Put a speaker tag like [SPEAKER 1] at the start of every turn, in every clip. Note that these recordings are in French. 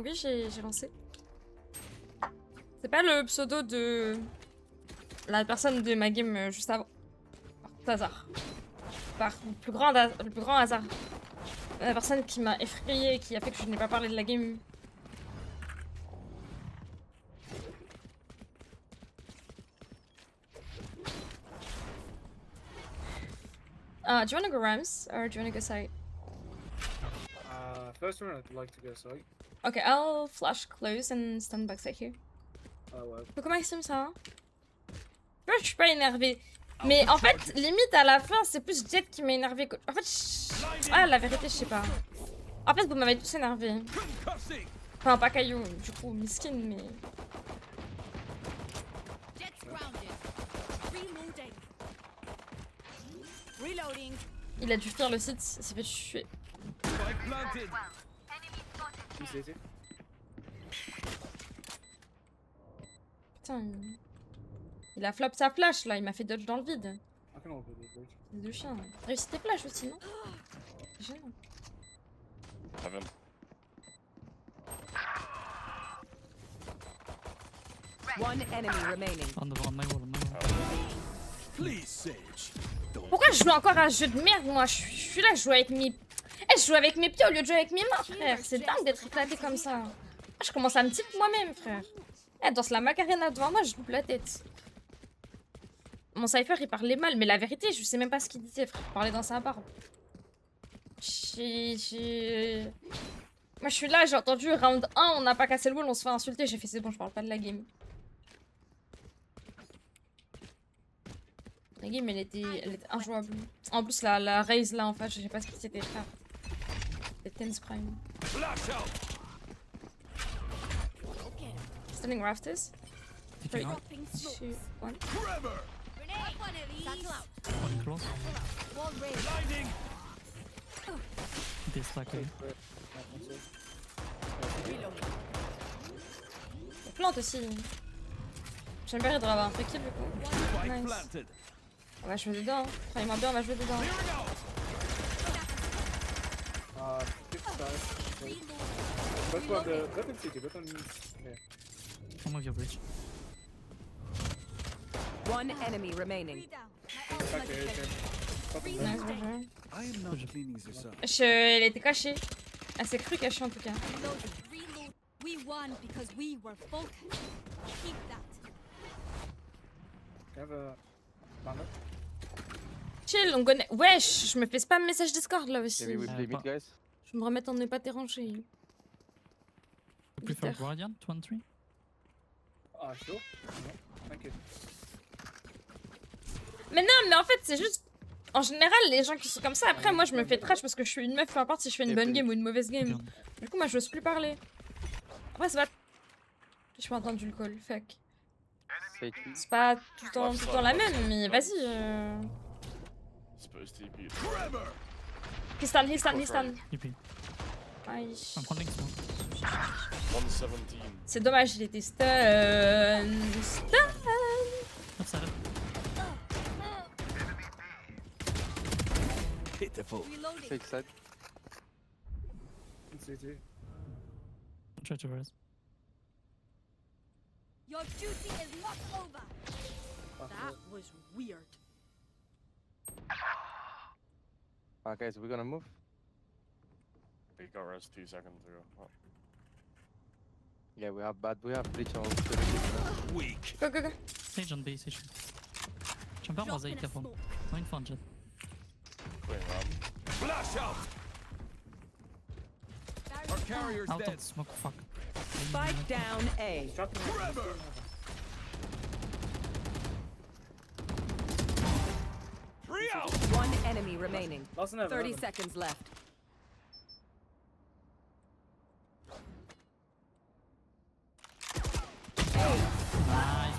[SPEAKER 1] oui, j'ai lancé. C'est pas le pseudo de la personne de ma game juste avant. Par tout hasard. Par le plus grand hasard. La personne qui m'a effrayée et qui a fait que je n'ai pas parlé de la game. Do you wanna go Rams or do you wanna go site?
[SPEAKER 2] First one, I'd like to go site.
[SPEAKER 1] Okay, I'll flash close and stand back side here.
[SPEAKER 2] Ouais.
[SPEAKER 1] Coucou Maxime, ça va? Moi, je suis pas énervée. Mais en fait, limite à la fin, c'est plus Jet qui m'a énervé. En fait, ah, la vérité, je sais pas. En fait, vous m'avez tous énervé. Enfin, pas Caillou, du coup, miskin, mais. Il a dû fuir le site, il s'est fait tuer. Putain, il a flop sa flash là, il m'a fait dodge dans le vide. C'est de chien. Réussis tes flashs aussi, non? C'est gênant.
[SPEAKER 3] One enemy remaining.
[SPEAKER 1] Pourquoi je joue encore à un jeu de merde, moi? Je suis là, je joue avec mes... Eh, je joue avec mes pieds au lieu de jouer avec mes mains, frère. C'est dingue d'être éclaté comme ça. Ah, je commence à me tirer moi-même, frère. Eh, danse la Macarena devant moi, je loupe la tête. Mon Cypher, il parlait mal, mais la vérité, je sais même pas ce qu'il disait, frère. Il parlait dans sa barbe. Moi, je suis là, j'ai entendu round 1, on n'a pas cassé le wall, on se fait insulter. J'ai fait, c'est bon, je parle pas de la game. La game, elle était injouable. En plus, la raise là en face, je sais pas ce qui c'était, frère. C'était Tense Prime. Standing rafters. 3, 2, 1. Plante aussi. J'aime bien avoir un free kill du coup. Nice. On va jouer dedans. Travaille-moi bien, on va jouer dedans.
[SPEAKER 3] One enemy remaining.
[SPEAKER 1] Nice, bien joué. Elle était cachée. Elle s'est crue cachée en tout cas. Chill, on connaît. Wesh, je me fais spam message Discord là aussi. Je me remets en ne pas déranger.
[SPEAKER 4] You prefer Guardian 2-3?
[SPEAKER 2] Ah, sure. Thank you.
[SPEAKER 1] Mais non, mais en fait, c'est juste. En général, les gens qui sont comme ça, après, moi je me fais trash parce que je suis une meuf, peu importe si je fais une bonne game ou une mauvaise game. Du coup, moi je n'ose plus parler. Après, c'est pas. J'ai pas entendu le call, fuck. C'est pas tout le temps la même, mais vas-y. He stand. Aïe. C'est dommage, il était stun.
[SPEAKER 5] Fake side.
[SPEAKER 4] Try to res.
[SPEAKER 6] Your duty is not over. That was weird.
[SPEAKER 5] Guys, we're gonna move.
[SPEAKER 7] We got res 2 seconds ago. Oh.
[SPEAKER 5] Yeah, we have breach on.
[SPEAKER 7] Weak.
[SPEAKER 1] Go.
[SPEAKER 4] Sage on B, Sage. Jump out, was it? Careful. Going fun, Jet.
[SPEAKER 7] Flash out.
[SPEAKER 6] Our
[SPEAKER 7] carrier's
[SPEAKER 4] Out of smoke, fuck.
[SPEAKER 3] Spike down A. One enemy remaining. 30 seconds left.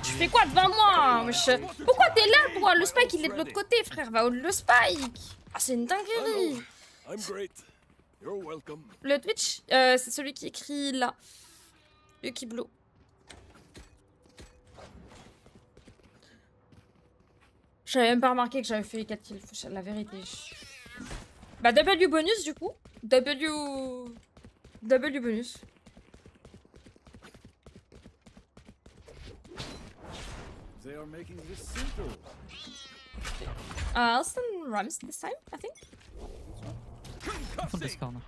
[SPEAKER 1] Tu fais quoi devant moi? Pourquoi t'es là, toi? Le spike, il est de l'autre côté, frère. Va au le spike. Ah, c'est une dinguerie.
[SPEAKER 7] I'm great. You're welcome.
[SPEAKER 1] Le Twitch, c'est celui qui écrit là. Le qui blow. J'avais même pas remarqué que j'avais fait 4 kills, la vérité. Bah W bonus du coup. W bonus.
[SPEAKER 8] They are making this simple.
[SPEAKER 1] I'll stun Rams this time, I think.
[SPEAKER 4] From this corner.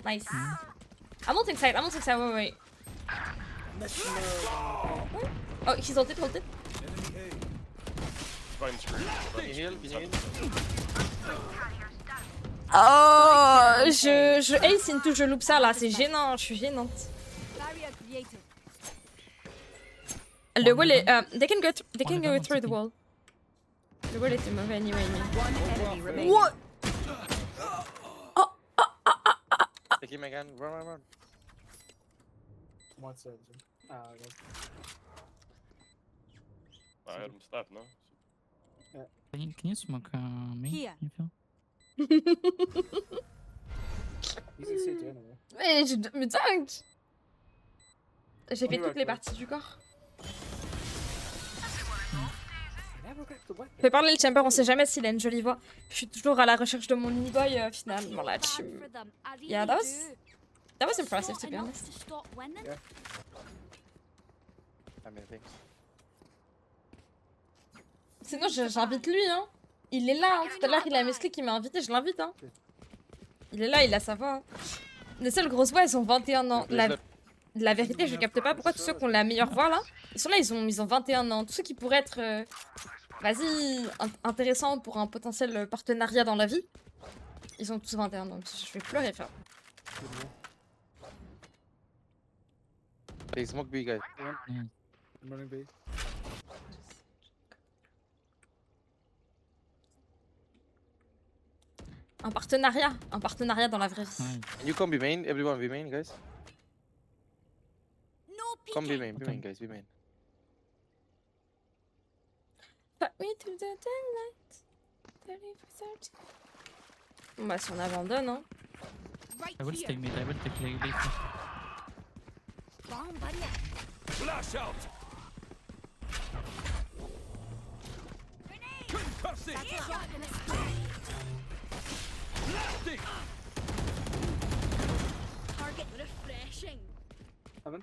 [SPEAKER 1] Nice. I'm ulting side, wait. Oh, he's ulted.
[SPEAKER 8] Enemy
[SPEAKER 7] Fine screen.
[SPEAKER 5] Can you heal? Can you heal?
[SPEAKER 1] Oh, je ace into, je loupe ça là, c'est gênant, je suis gênante.
[SPEAKER 6] Barrier created.
[SPEAKER 1] Le wall est, they can go through the wall. Le wall était mauvais anyway.
[SPEAKER 3] One enemy remaining.
[SPEAKER 1] What?
[SPEAKER 5] Take him again. Run.
[SPEAKER 2] One side. Ah, okay.
[SPEAKER 7] I had him stab, no?
[SPEAKER 4] Can you smoke me?
[SPEAKER 6] Here.
[SPEAKER 4] You feel?
[SPEAKER 2] He's in city anyway.
[SPEAKER 1] Mais dingue! J'ai fait toutes les parties du corps.
[SPEAKER 2] Never cracked the weapon.
[SPEAKER 1] Fais parler le chamber, on sait jamais s'il a une jolie voix. Je suis toujours à la recherche de mon Uniboy finalement là-dessus.
[SPEAKER 6] Bad for them. I really
[SPEAKER 1] Yeah, that
[SPEAKER 6] do.
[SPEAKER 1] was impressive
[SPEAKER 6] Not
[SPEAKER 1] to be
[SPEAKER 6] enough
[SPEAKER 1] honest.
[SPEAKER 6] to stop winning.
[SPEAKER 2] Yeah.
[SPEAKER 5] I mean, thanks.
[SPEAKER 1] Sinon j'invite lui hein. Il est là, hein. Tout à l'heure il a Mesclé qui m'a invité, je l'invite hein. Il est là, il a sa voix. Hein. Les seules grosses voix elles ont 21 ans. La vérité je capte pas pourquoi tous ceux qui ont la meilleure voix là, ils sont là, ils ont 21 ans. Tous ceux qui pourraient être vas-y, intéressants pour un potentiel partenariat dans la vie, ils ont tous 21 ans. Je vais pleurer frère.
[SPEAKER 5] Hey, smoke B, guys.
[SPEAKER 2] I'm running B.
[SPEAKER 1] Un partenariat dans la vraie vie.
[SPEAKER 4] Ouais.
[SPEAKER 5] Can you come B main? Everyone B main, guys.
[SPEAKER 6] No
[SPEAKER 5] Come B
[SPEAKER 6] peeking.
[SPEAKER 5] main, B main, guys, B main.
[SPEAKER 1] Fuck me to the daylight. 30 for 30. Bon bah si on abandonne hein.
[SPEAKER 6] Right
[SPEAKER 4] I will
[SPEAKER 6] here.
[SPEAKER 4] stay mid, I will take late.
[SPEAKER 6] Bomb barrier.
[SPEAKER 8] Flash out. Concussing.
[SPEAKER 6] That's a shot in a spray.
[SPEAKER 8] Blasting.
[SPEAKER 6] Target refreshing.
[SPEAKER 2] Heaven.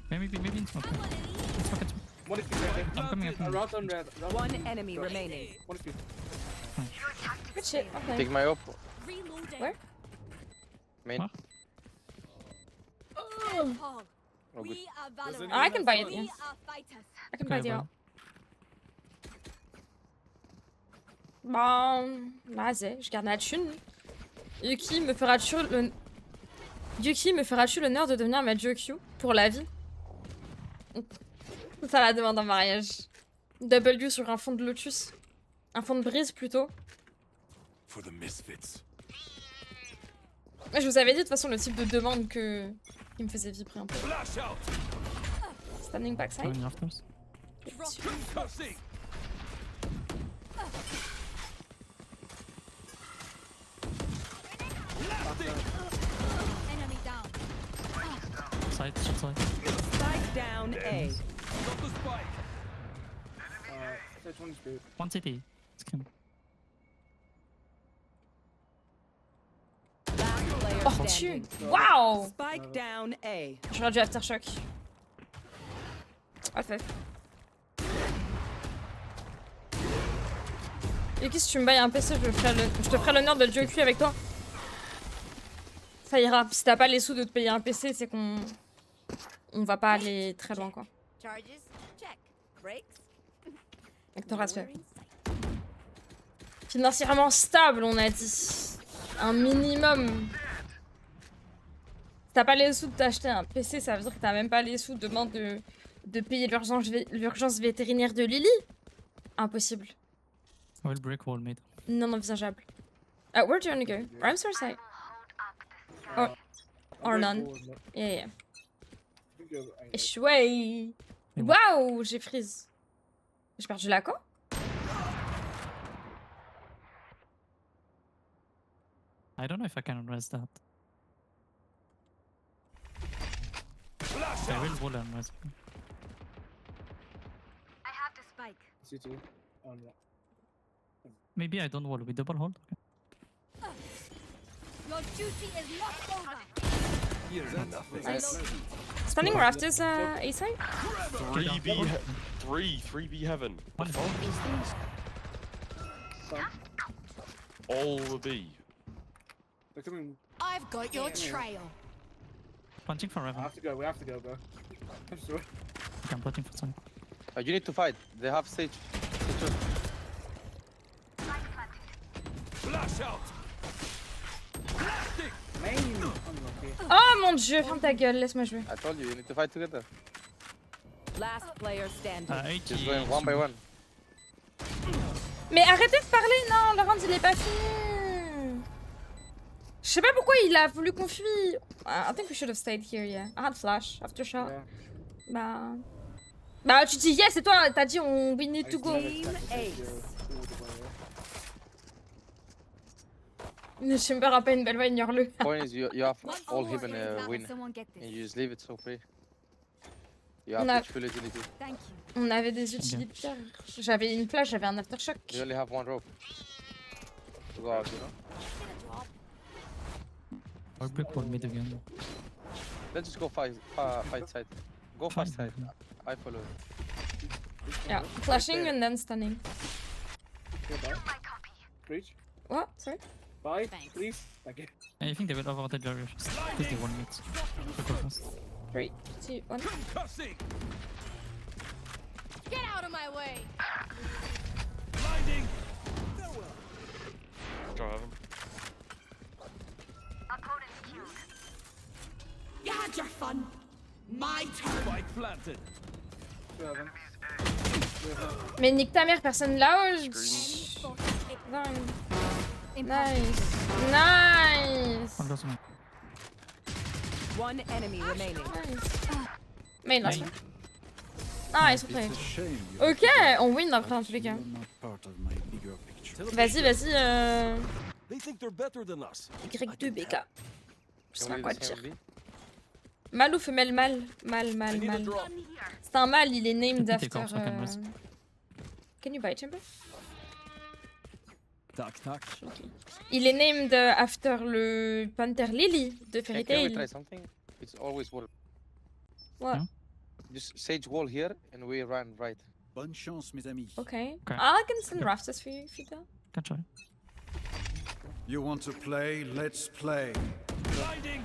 [SPEAKER 4] Maybe in smoke.
[SPEAKER 6] I want to eat.
[SPEAKER 4] In smoke.
[SPEAKER 2] One is red.
[SPEAKER 4] I'm coming up.
[SPEAKER 2] Route on red. Route
[SPEAKER 3] One enemy remaining.
[SPEAKER 2] One is
[SPEAKER 1] Good shit, okay.
[SPEAKER 5] Take my up.
[SPEAKER 6] Reloading.
[SPEAKER 1] Where?
[SPEAKER 5] Main.
[SPEAKER 4] What?
[SPEAKER 6] Paul.
[SPEAKER 5] Oh, good.
[SPEAKER 6] We are
[SPEAKER 8] Does
[SPEAKER 6] Valorant.
[SPEAKER 1] I can buy it,
[SPEAKER 6] We
[SPEAKER 1] yes.
[SPEAKER 6] are fighters.
[SPEAKER 1] I can
[SPEAKER 4] Okay,
[SPEAKER 1] buy the
[SPEAKER 4] well.
[SPEAKER 1] out. Bon, vas-y, je garde la thune. Yuki me fera-tu l'honneur de devenir ma JQ pour la vie? Ça la demande en mariage. W sur un fond de lotus. Un fond de brise plutôt.
[SPEAKER 8] For the misfits.
[SPEAKER 1] Mais je vous avais dit de toute façon le type de demande qui me faisait vibrer un peu.
[SPEAKER 8] Flash out.
[SPEAKER 1] Standing backside.
[SPEAKER 4] Going afters.
[SPEAKER 8] Concussing.
[SPEAKER 6] Enemy down.
[SPEAKER 4] Side, short side.
[SPEAKER 3] Spike down A.
[SPEAKER 8] Got the spike.
[SPEAKER 2] Search one is B.
[SPEAKER 4] One city. Skin.
[SPEAKER 3] Last player
[SPEAKER 1] Oh tu!
[SPEAKER 3] standing.
[SPEAKER 1] Waouh!
[SPEAKER 3] Spike down A.
[SPEAKER 1] J'aurais dû aftershock. FF. Yuki, si tu me bailles un PC, je te ferai l'honneur de le JQ avec toi. Ça ira. Si t'as pas les sous de te payer un PC, c'est qu'on va pas aller très loin quoi.
[SPEAKER 6] Charges. Check. Breaks.
[SPEAKER 1] Avec ton respect.
[SPEAKER 6] Nowhere in sight.
[SPEAKER 1] Financièrement stable, on a dit. Un minimum. Si t'as pas les sous de t'acheter un PC, ça veut dire que t'as même pas les sous de payer l'urgence vétérinaire de Lily. Impossible.
[SPEAKER 4] I will break wall mid.
[SPEAKER 1] Non envisageable. Where do you wanna go? Rams or side? Or
[SPEAKER 2] I'm
[SPEAKER 1] none.
[SPEAKER 2] forward, but
[SPEAKER 1] Yeah.
[SPEAKER 2] I think you're angry.
[SPEAKER 1] Échoué.
[SPEAKER 4] Et
[SPEAKER 1] Waouh, j'ai freeze. J'ai perdu la quoi?
[SPEAKER 4] I don't know if I can res that.
[SPEAKER 8] Flash
[SPEAKER 4] I
[SPEAKER 8] out.
[SPEAKER 4] will wall and res.
[SPEAKER 6] I have the spike.
[SPEAKER 2] CT. On yeah.
[SPEAKER 4] Maybe I don't wall. We double hold. Okay.
[SPEAKER 6] Your duty is not over.
[SPEAKER 8] Here's enough.
[SPEAKER 1] Standing rafters, A side?
[SPEAKER 7] 3B heaven. What the fuck is this? All the B.
[SPEAKER 2] They're coming.
[SPEAKER 6] I've got your trail.
[SPEAKER 4] Punching for
[SPEAKER 2] I
[SPEAKER 4] Revan.
[SPEAKER 2] have to go. We have to go, bro. I'm sorry.
[SPEAKER 4] Okay, I'm punching for Sun.
[SPEAKER 5] You need to fight. They have stage.
[SPEAKER 8] Flash out. Blasting.
[SPEAKER 2] Main. Unlucky.
[SPEAKER 1] Oh mon dieu, ferme ta gueule, laisse-moi jouer.
[SPEAKER 5] I told you need to fight together.
[SPEAKER 3] Last player standing.
[SPEAKER 4] 80.
[SPEAKER 5] Just going one by one.
[SPEAKER 1] Mais arrêtez de parler, non, le round il est pas fini. Je sais pas pourquoi il a voulu qu'on fuit. I think we should have stayed here, yeah. I had flash, after shot.
[SPEAKER 2] Yeah.
[SPEAKER 1] Bah tu dis yes et toi t'as dit we need to go. Le Chamber a pas une belle voix, ignore-le.
[SPEAKER 5] Point is you have
[SPEAKER 6] Once
[SPEAKER 5] all
[SPEAKER 6] more,
[SPEAKER 5] him in
[SPEAKER 6] please,
[SPEAKER 5] a win.
[SPEAKER 6] someone get
[SPEAKER 5] And
[SPEAKER 6] this.
[SPEAKER 5] you just leave it so free. You have
[SPEAKER 1] On a-
[SPEAKER 5] to full agility.
[SPEAKER 6] Thank you.
[SPEAKER 1] On avait des utilitaires. J'avais une flash, j'avais un aftershock.
[SPEAKER 5] You only have one rope. To go out, you know?
[SPEAKER 4] Or brick wall mid again.
[SPEAKER 5] Let's just go fight side. Go fight side. I follow.
[SPEAKER 1] Yeah, flashing and then stunning.
[SPEAKER 2] Goodbye. Breach.
[SPEAKER 1] What? Sorry?
[SPEAKER 2] Bye.
[SPEAKER 6] Thanks.
[SPEAKER 2] Please. Thank you.
[SPEAKER 4] I think they will over the Jarrier. Because they won mid. Super fast.
[SPEAKER 1] 3, 2, 1.
[SPEAKER 8] Cussing.
[SPEAKER 6] Get out of my way.
[SPEAKER 8] Blinding.
[SPEAKER 7] Go heaven.
[SPEAKER 6] You had your fun. My turn.
[SPEAKER 8] Spike planted.
[SPEAKER 2] 2 heaven.
[SPEAKER 1] Mais nique ta mère, personne là-haut.
[SPEAKER 7] Screen.
[SPEAKER 1] Nice. Nice.
[SPEAKER 4] One goes mid.
[SPEAKER 3] One enemy remaining.
[SPEAKER 1] Nice. Main last
[SPEAKER 4] Main.
[SPEAKER 1] one. Nice, okay. Ok, on win après dans tous les cas. Vas-y, vas-y,
[SPEAKER 8] They think they're better than us.
[SPEAKER 1] Y2BK. Je sais
[SPEAKER 5] Can
[SPEAKER 1] pas
[SPEAKER 5] we
[SPEAKER 1] quoi
[SPEAKER 5] do the same
[SPEAKER 1] dire.
[SPEAKER 5] on B?
[SPEAKER 1] Mâle ou femelle mâle? Mâle,
[SPEAKER 8] I
[SPEAKER 1] mâle,
[SPEAKER 8] need a
[SPEAKER 1] mâle.
[SPEAKER 8] drop.
[SPEAKER 1] C'est un mâle, il est named
[SPEAKER 4] Take
[SPEAKER 1] after.
[SPEAKER 4] off, so I can rest.
[SPEAKER 1] Can you buy chamber?
[SPEAKER 8] Knock, knock.
[SPEAKER 1] Il est named after le Panther Lily de Fairy
[SPEAKER 5] Can we
[SPEAKER 1] Tail.
[SPEAKER 5] try something? It's always wall.
[SPEAKER 1] What?
[SPEAKER 4] Yeah.
[SPEAKER 5] Just sage wall here and we run right.
[SPEAKER 9] Bonne chance, mes amis.
[SPEAKER 1] Okay.
[SPEAKER 4] Okay.
[SPEAKER 1] I can send rafters for you if you do.
[SPEAKER 4] Can try.
[SPEAKER 9] You want to play? Let's play.
[SPEAKER 8] Blinding.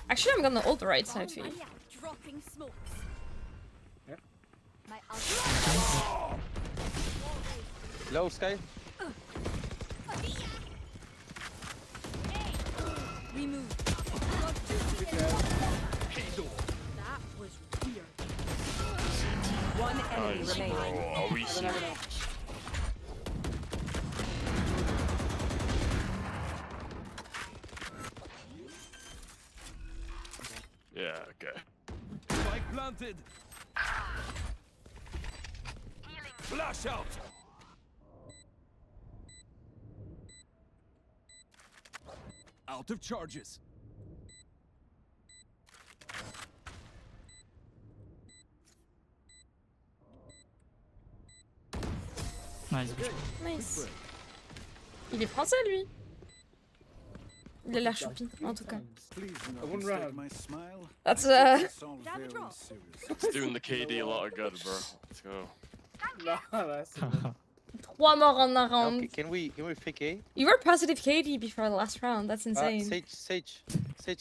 [SPEAKER 1] Actually, I'm gonna ult the right side for you.
[SPEAKER 6] Dropping smokes.
[SPEAKER 2] Yeah.
[SPEAKER 6] My ultimate.
[SPEAKER 5] Low sky.
[SPEAKER 6] We move. That was weird.
[SPEAKER 3] One enemy
[SPEAKER 7] Nice, bro.
[SPEAKER 3] remaining.
[SPEAKER 7] Are we serious? Yeah, okay.
[SPEAKER 8] Spike planted. Flash out. Out of charges.
[SPEAKER 4] Nice. Good.
[SPEAKER 1] Nice. Il est français lui. Il a l'air choupi, en tout cas.
[SPEAKER 9] Please
[SPEAKER 2] I wouldn't
[SPEAKER 9] mistake
[SPEAKER 2] run.
[SPEAKER 9] my smile.
[SPEAKER 1] That's
[SPEAKER 9] It's all
[SPEAKER 6] Damn
[SPEAKER 9] very
[SPEAKER 6] drop.
[SPEAKER 9] serious.
[SPEAKER 7] It's doing the KD a lot of good, bro. Let's go.
[SPEAKER 2] No, that's.
[SPEAKER 1] 3 morts en un
[SPEAKER 5] Okay,
[SPEAKER 1] round.
[SPEAKER 5] can we fake A?
[SPEAKER 1] You were positive KD before the last round, that's insane.
[SPEAKER 5] Sage,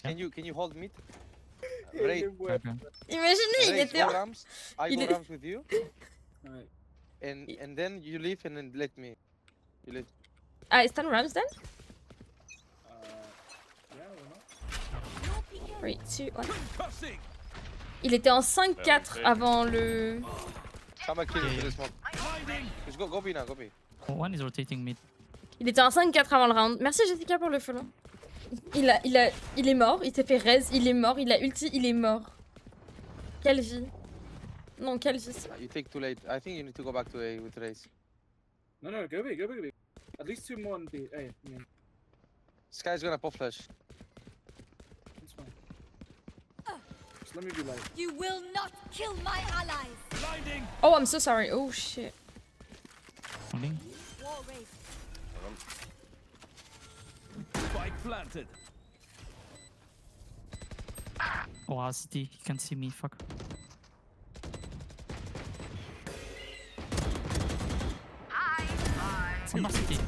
[SPEAKER 5] can you hold mid?
[SPEAKER 2] Yeah,
[SPEAKER 5] Ray,
[SPEAKER 2] we're-
[SPEAKER 4] Okay.
[SPEAKER 1] Imaginez, il
[SPEAKER 5] Ray,
[SPEAKER 1] était...
[SPEAKER 5] go Rams. I
[SPEAKER 1] Il
[SPEAKER 5] go
[SPEAKER 1] est-
[SPEAKER 5] Rams with you,
[SPEAKER 2] Alright.
[SPEAKER 5] and then you leave and then let me. You leave.
[SPEAKER 1] Ah, is that Rams then?
[SPEAKER 2] Yeah, we're not.
[SPEAKER 1] 3, 2, 1.
[SPEAKER 8] Cussing.
[SPEAKER 1] Il était en 5-4
[SPEAKER 7] Ouais,
[SPEAKER 1] avant le...
[SPEAKER 5] Someone kill
[SPEAKER 4] Yeah,
[SPEAKER 5] him
[SPEAKER 4] yeah.
[SPEAKER 5] to the smoke.
[SPEAKER 8] Blinding.
[SPEAKER 5] Just go B now, go B.
[SPEAKER 4] One is rotating mid.
[SPEAKER 1] Il était en 5-4 avant le round. Merci Jessica pour le follow. Il est mort, il s'est fait raise, il est mort, il a ulti, il est mort. Quelle vie. Non, quelle vie.
[SPEAKER 5] You take too late. I think you need to go back to A with Race.
[SPEAKER 2] No, no, go B, go B, go B. At least 2 more on B. Hey, I mean,
[SPEAKER 5] Sky's gonna pop flash.
[SPEAKER 2] it's fine. Just let me be like.
[SPEAKER 6] You will not kill my allies.
[SPEAKER 8] Blinding.
[SPEAKER 1] Oh, I'm so sorry. Oh shit.
[SPEAKER 4] Holding.
[SPEAKER 6] Wall raised.
[SPEAKER 8] Spike planted.
[SPEAKER 4] Oh, city, he can't see me, fuck. One more city.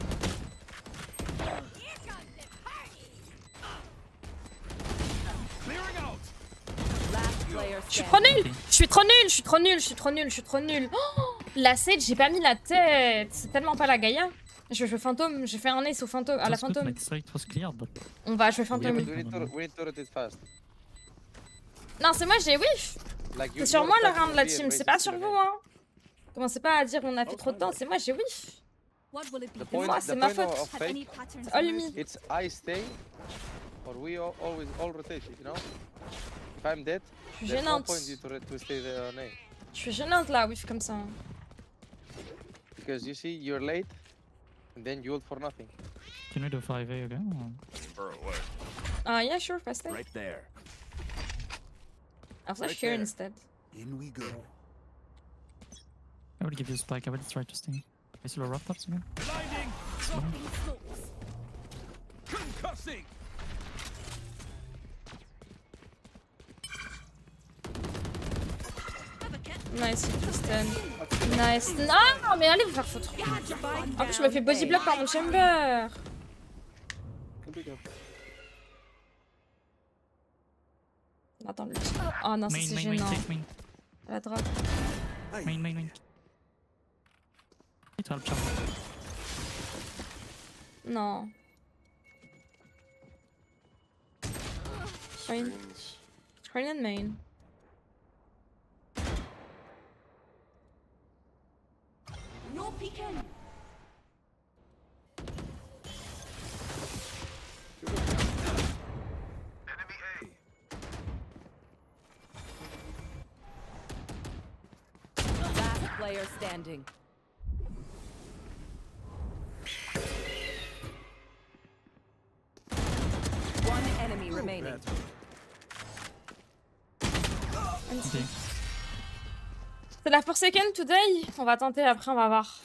[SPEAKER 8] Clearing out.
[SPEAKER 3] Last player
[SPEAKER 1] Je suis
[SPEAKER 3] standing.
[SPEAKER 1] trop nulle. Je suis trop nulle. Je suis trop nulle. Je suis trop nulle. Je suis trop nulle. Oh, la Sage, j'ai pas mis la tête. C'est tellement pas la Gaïa. Je fais fantôme. J'ai fait un ace au fantôme. À la
[SPEAKER 4] It was good,
[SPEAKER 1] fantôme.
[SPEAKER 4] mate, so it was clear, but
[SPEAKER 1] On va jouer
[SPEAKER 5] Yeah,
[SPEAKER 1] fantôme.
[SPEAKER 5] but we need to rotate fast.
[SPEAKER 1] Non, c'est moi, j'ai whiff.
[SPEAKER 5] Like
[SPEAKER 1] C'est sur moi le
[SPEAKER 5] attack
[SPEAKER 1] round de la
[SPEAKER 5] will be
[SPEAKER 1] team.
[SPEAKER 5] and
[SPEAKER 1] C'est
[SPEAKER 5] raise
[SPEAKER 1] pas
[SPEAKER 5] is
[SPEAKER 1] sur
[SPEAKER 5] the
[SPEAKER 1] vous,
[SPEAKER 5] lane.
[SPEAKER 1] hein. Commencez pas à dire on a fait trop de temps. C'est moi, j'ai whiff.
[SPEAKER 6] What will it be?
[SPEAKER 5] The point,
[SPEAKER 1] moi,
[SPEAKER 5] the
[SPEAKER 1] c'est ma
[SPEAKER 5] point
[SPEAKER 1] faute.
[SPEAKER 5] of
[SPEAKER 6] Have any
[SPEAKER 5] fake,
[SPEAKER 6] patterns
[SPEAKER 1] all
[SPEAKER 6] emerged?
[SPEAKER 1] me.
[SPEAKER 5] it's I stay, or we always all rotate, you know? If I'm dead,
[SPEAKER 1] Je suis
[SPEAKER 5] there's no
[SPEAKER 1] gênante.
[SPEAKER 5] point you to stay there on A.
[SPEAKER 1] Je suis gênante là, whiff comme ça.
[SPEAKER 5] Because you see, you're late, and then you ult for nothing.
[SPEAKER 4] can we do 5A again? Or?
[SPEAKER 7] Bro, what?
[SPEAKER 1] Yeah, sure, fast
[SPEAKER 8] Right there.
[SPEAKER 1] I'll flash
[SPEAKER 8] Right
[SPEAKER 1] here
[SPEAKER 8] there.
[SPEAKER 1] instead.
[SPEAKER 9] In we go.
[SPEAKER 4] I will give you a spike, I will try to stay. I still rough tops again.
[SPEAKER 8] Blinding.
[SPEAKER 6] Dropping smokes.
[SPEAKER 8] Concussing.
[SPEAKER 6] Have a kit.
[SPEAKER 1] Nice, Tristan. Nice. Non, mais allez vous faire foutre. En plus, je me fais body block par mon chamber.
[SPEAKER 2] Can pick up.
[SPEAKER 1] Attends, le petit. Oh non, ça
[SPEAKER 4] Main,
[SPEAKER 1] c'est
[SPEAKER 4] main, main,
[SPEAKER 1] gênant.
[SPEAKER 4] take main.
[SPEAKER 1] La drop.
[SPEAKER 4] Main, main, main. Need to help jump.
[SPEAKER 1] Non. Train.
[SPEAKER 7] Screens.
[SPEAKER 1] Train and main.
[SPEAKER 6] No peeking.
[SPEAKER 3] Last player standing. One enemy remaining.
[SPEAKER 4] Okay.
[SPEAKER 1] C'est la Forsaken today. On va tenter, après on va voir.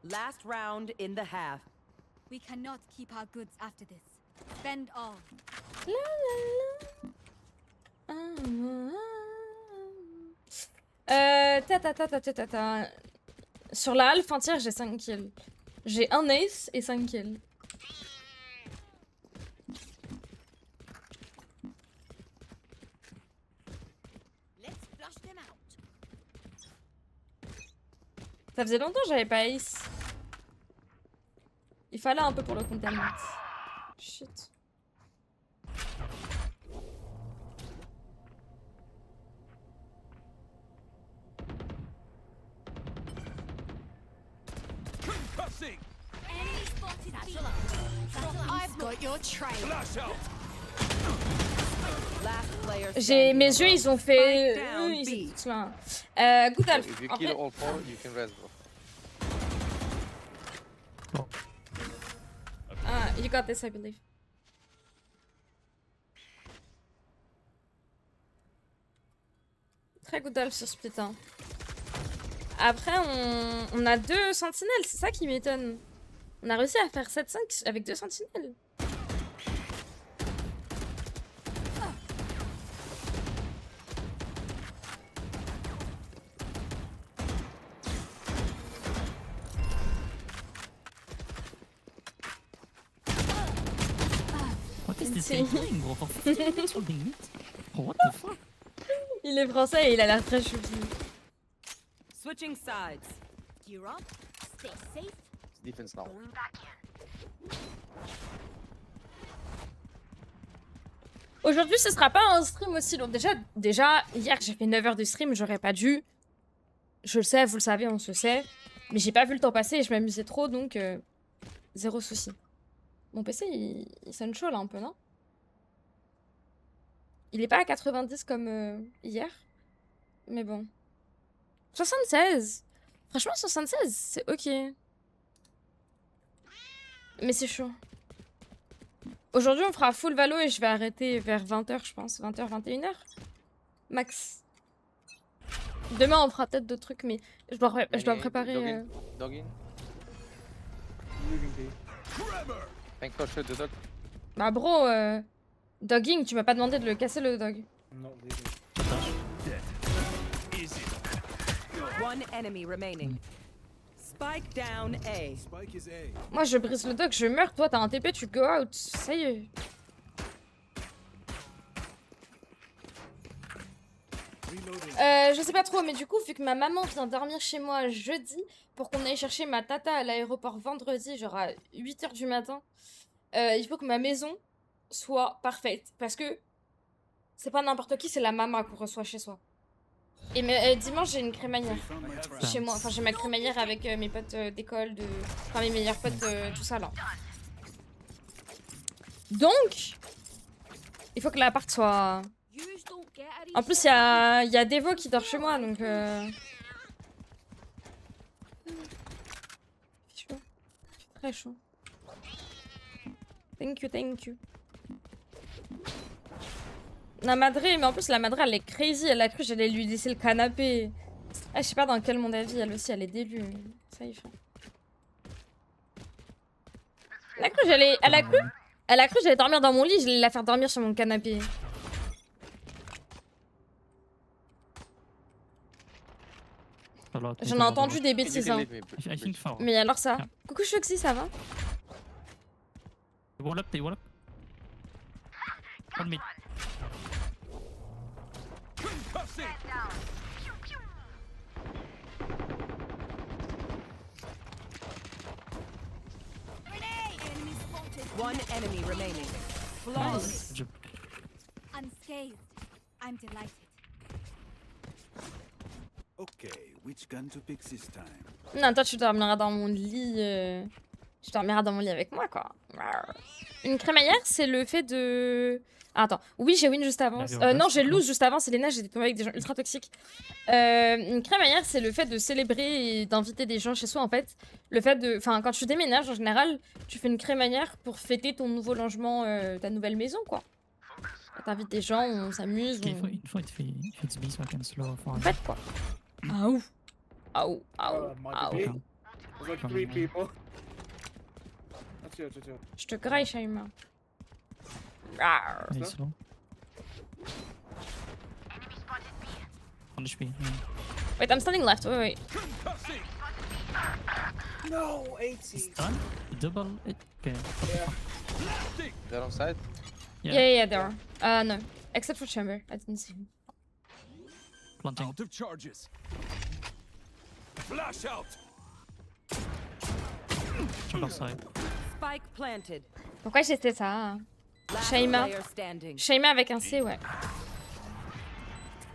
[SPEAKER 3] Last round in the half.
[SPEAKER 6] We cannot keep our goods after this. Spend all.
[SPEAKER 1] La, la, la. Ta. Sur la half entière, j'ai 5 kills. J'ai un ace et 5 kills.
[SPEAKER 6] Let's flush them out.
[SPEAKER 1] Ça faisait longtemps que j'avais pas ace. Il fallait un peu pour le containment. Shit.
[SPEAKER 8] Concussing.
[SPEAKER 6] Enemy spotted. I've got your trail.
[SPEAKER 8] Flash out.
[SPEAKER 3] Last player
[SPEAKER 1] J'ai
[SPEAKER 3] standing.
[SPEAKER 1] mes yeux, ils ont fait.
[SPEAKER 3] Spike down,
[SPEAKER 1] Ils
[SPEAKER 3] B.
[SPEAKER 1] sont tous là. Good Alf.
[SPEAKER 5] If you
[SPEAKER 1] En
[SPEAKER 5] kill
[SPEAKER 1] fait,
[SPEAKER 5] all four, you can rest, bro.
[SPEAKER 1] you got this, I believe. Très good Alf sur split. Hein. Après, on a 2 sentinelles, c'est ça qui m'étonne. On a réussi à faire 7-5 avec 2 sentinelles.
[SPEAKER 4] What is this
[SPEAKER 1] See.
[SPEAKER 4] guy doing, bro? For 15 minutes holding it? What the fuck?
[SPEAKER 1] Il est français et il a l'air très choupi.
[SPEAKER 3] Switching sides.
[SPEAKER 6] Gear up. Stay safe.
[SPEAKER 5] It's defense now.
[SPEAKER 1] Aujourd'hui, ce sera pas un stream aussi long. Déjà hier, j'ai fait 9 heures de stream, j'aurais pas dû. Je le sais, vous le savez, on se sait. Mais j'ai pas vu le temps passer et je m'amusais trop, donc zéro souci. Mon PC, il sonne chaud là un peu, non? Il est pas à 90 comme hier. Mais bon. 76! Franchement, 76, c'est ok. Mais c'est chaud. Aujourd'hui, on fera full valo et je vais arrêter vers 20h, je pense. 20h, 21h. Max. Demain, on fera peut-être d'autres trucs, mais je dois préparer...
[SPEAKER 5] Dog in.
[SPEAKER 2] Moving B.
[SPEAKER 5] Thanks for shoot the dog.
[SPEAKER 1] Bah bro, Dogging, tu m'as pas demandé de le casser le dog.
[SPEAKER 2] I'm not leaving.
[SPEAKER 8] Easy.
[SPEAKER 3] One enemy remaining. Spike down A.
[SPEAKER 9] Spike is A.
[SPEAKER 1] Moi je brise le dog, je meurs, toi t'as un TP, tu go out. Ça y est.
[SPEAKER 9] Reloading.
[SPEAKER 1] Je sais pas trop, mais du coup, vu que ma maman vient dormir chez moi jeudi, pour qu'on aille chercher ma tata à l'aéroport vendredi, genre à 8h du matin, il faut que ma maison soit parfaite. Parce que c'est pas n'importe qui, c'est la maman qu'on reçoit chez soi. Et dimanche, j'ai une crémaillère
[SPEAKER 9] Found my trap.
[SPEAKER 1] chez moi. Enfin, j'ai ma crémaillère avec mes potes d'école, enfin mes meilleurs potes, tout ça là. Donc, il faut que l'appart soit...
[SPEAKER 6] Yous don't get a
[SPEAKER 1] En plus, il y a Devo qui dort chez moi, donc... Chaud. Très chaud. Thank you, thank you. La madre, mais en plus, la madre, elle est crazy. Elle a cru que j'allais lui laisser le canapé. Ah, je sais pas dans quel monde elle vit. Elle aussi, elle est délue. Ça y est. Elle a cru que j'allais... Elle a cru que j'allais dormir dans mon lit. J'allais la faire dormir sur mon canapé. J'en ai entendu des
[SPEAKER 5] You
[SPEAKER 1] bêtises,
[SPEAKER 5] can
[SPEAKER 1] hein.
[SPEAKER 5] leave me,
[SPEAKER 4] I think four.
[SPEAKER 1] Mais alors ça.
[SPEAKER 4] Yeah.
[SPEAKER 1] Coucou Shoxy, ça va?
[SPEAKER 4] They wall up, they wall up. One mid.
[SPEAKER 8] Concussing.
[SPEAKER 6] enemy spotted.
[SPEAKER 3] One enemy remaining. Flawless.
[SPEAKER 4] Good job.
[SPEAKER 6] Unscathed. I'm delighted.
[SPEAKER 9] Okay, which gun to pick this time?
[SPEAKER 1] Non, toi tu dormiras dans mon lit. Tu dormiras dans mon lit avec moi, quoi. Une crémaillère, c'est le fait de... Ah, attends, oui, j'ai win juste avant. Non, j'ai lose juste avant. C'est Léna, j'ai tombé avec des gens ultra toxiques. Une crémaillère, c'est le fait de célébrer et d'inviter des gens chez soi, en fait. Le fait de... Enfin, quand tu déménages, en général, tu fais une crémaillère pour fêter ton nouveau longement, ta nouvelle maison, quoi. T'invites des gens, on s'amuse,
[SPEAKER 4] Okay,
[SPEAKER 1] on...
[SPEAKER 4] if it's B, so I can slow for
[SPEAKER 1] En fait, quoi. Ah ouf. Ah ouf. Ah ouf.
[SPEAKER 2] Might
[SPEAKER 1] Ah
[SPEAKER 2] be
[SPEAKER 1] ouf.
[SPEAKER 2] me. There's like 3 people. That's you.
[SPEAKER 1] Je te graille, Shaima. Rawr.
[SPEAKER 4] very slow. On HP. Yeah.
[SPEAKER 1] Wait, I'm standing left. Wait.
[SPEAKER 8] Concussing.
[SPEAKER 2] No, 80.
[SPEAKER 4] It's done. Double it. Okay.
[SPEAKER 8] Blasting.
[SPEAKER 5] They're on side.
[SPEAKER 1] Yeah, they are. No. Except for Chamber. I didn't see him.
[SPEAKER 4] Planting.
[SPEAKER 8] Out of charges. Flash out.
[SPEAKER 4] Chamber side.
[SPEAKER 3] Spike planted.
[SPEAKER 1] Pourquoi j'ai fait ça?
[SPEAKER 3] Last
[SPEAKER 1] Shaima.
[SPEAKER 3] player standing.
[SPEAKER 1] Shaima avec un C, ouais.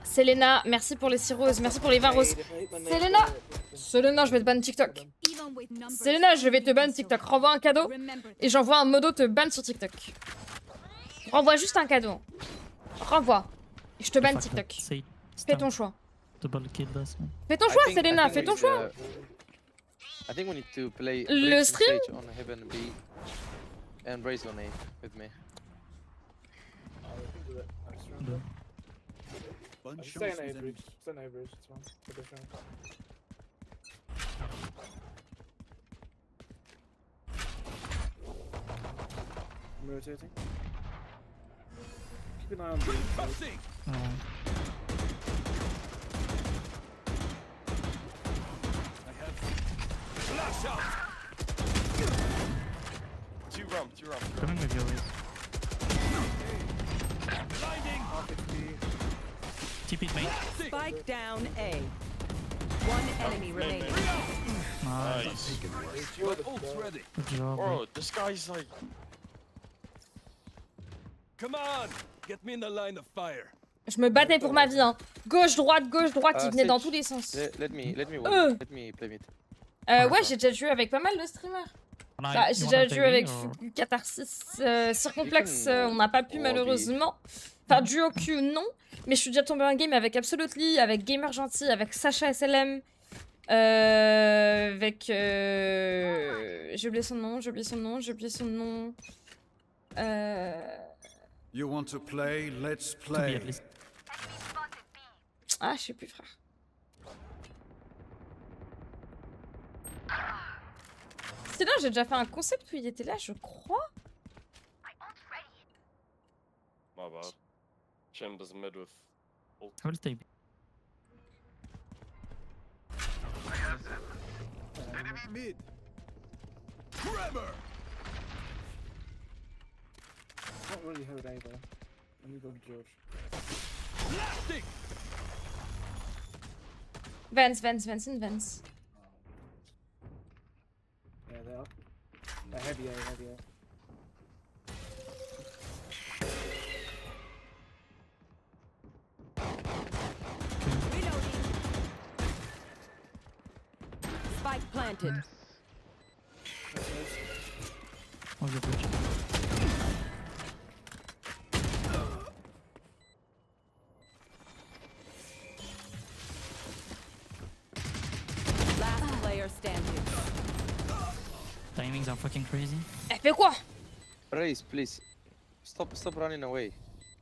[SPEAKER 1] Selena, merci pour les 6 roses. Merci pour les 20 roses. Selena! Selena, je vais te ban TikTok.
[SPEAKER 6] Even with numbers.
[SPEAKER 1] Selena, je vais te ban TikTok. Renvoie un cadeau
[SPEAKER 6] Remember
[SPEAKER 1] et j'envoie un modo te ban sur TikTok. Renvoie juste un cadeau. Renvoie. Et je te ban TikTok.
[SPEAKER 4] Say
[SPEAKER 1] Fais ton choix.
[SPEAKER 4] double kill last one.
[SPEAKER 1] Fais ton choix, Selena, fais ton choix.
[SPEAKER 5] I think we need to play
[SPEAKER 1] Le
[SPEAKER 5] Breach and
[SPEAKER 1] stream?
[SPEAKER 5] Sage on Heaven B and Brace on A with me.
[SPEAKER 4] No.
[SPEAKER 9] Bunch
[SPEAKER 2] Stay in
[SPEAKER 9] shots
[SPEAKER 2] A
[SPEAKER 9] with
[SPEAKER 2] bridge.
[SPEAKER 9] enemies.
[SPEAKER 2] Stay in A bridge. It's fine. It's a different. I'm rotating. Keep an eye on B.
[SPEAKER 8] Concussing. I have. Flash out.
[SPEAKER 7] Two rum.
[SPEAKER 4] Coming with your ways.
[SPEAKER 8] Blinding.
[SPEAKER 2] Half HP.
[SPEAKER 4] TP main.
[SPEAKER 3] Spike down A. One enemy remaining.
[SPEAKER 4] Nice.
[SPEAKER 8] My ult's ready.
[SPEAKER 4] Good job.
[SPEAKER 7] Bro, this guy's like...
[SPEAKER 8] Come on. Get me in the line of fire.
[SPEAKER 1] Je me battais pour ma vie, hein. Gauche, droite, il venait dans
[SPEAKER 5] Sage,
[SPEAKER 1] tous les sens.
[SPEAKER 5] Let me let me play mid.
[SPEAKER 1] Ouais, j'ai déjà joué avec pas mal de streamers. Bah, j'ai déjà joué avec Catharsis, Circomplex, on n'a pas pu malheureusement. Enfin, Duo Q, non. Mais je suis déjà tombée en game avec Absolutely, avec Gamer Gentil, avec Sacha SLM, avec... J'ai oublié son nom.
[SPEAKER 9] You want to play? Let's
[SPEAKER 4] To be
[SPEAKER 9] play.
[SPEAKER 4] at least.
[SPEAKER 1] Ah, je sais plus, frère. Sinon, j'ai déjà fait un concept où il était là, je crois.
[SPEAKER 7] My bad. Chambers mid with ult.
[SPEAKER 4] I will take.
[SPEAKER 9] Mid.
[SPEAKER 8] Tremor!
[SPEAKER 2] Not really heard either. Let me go to George.
[SPEAKER 8] Blasting!
[SPEAKER 1] Vents, vents, vents, and vents.
[SPEAKER 2] Yeah, they're up. Heavy A, heavy A.
[SPEAKER 3] Spike planted.
[SPEAKER 4] Oh, the bridge.
[SPEAKER 3] Last player standing.
[SPEAKER 4] Timings are fucking crazy.
[SPEAKER 1] Elle fait quoi?
[SPEAKER 5] Raise, please. Stop running away.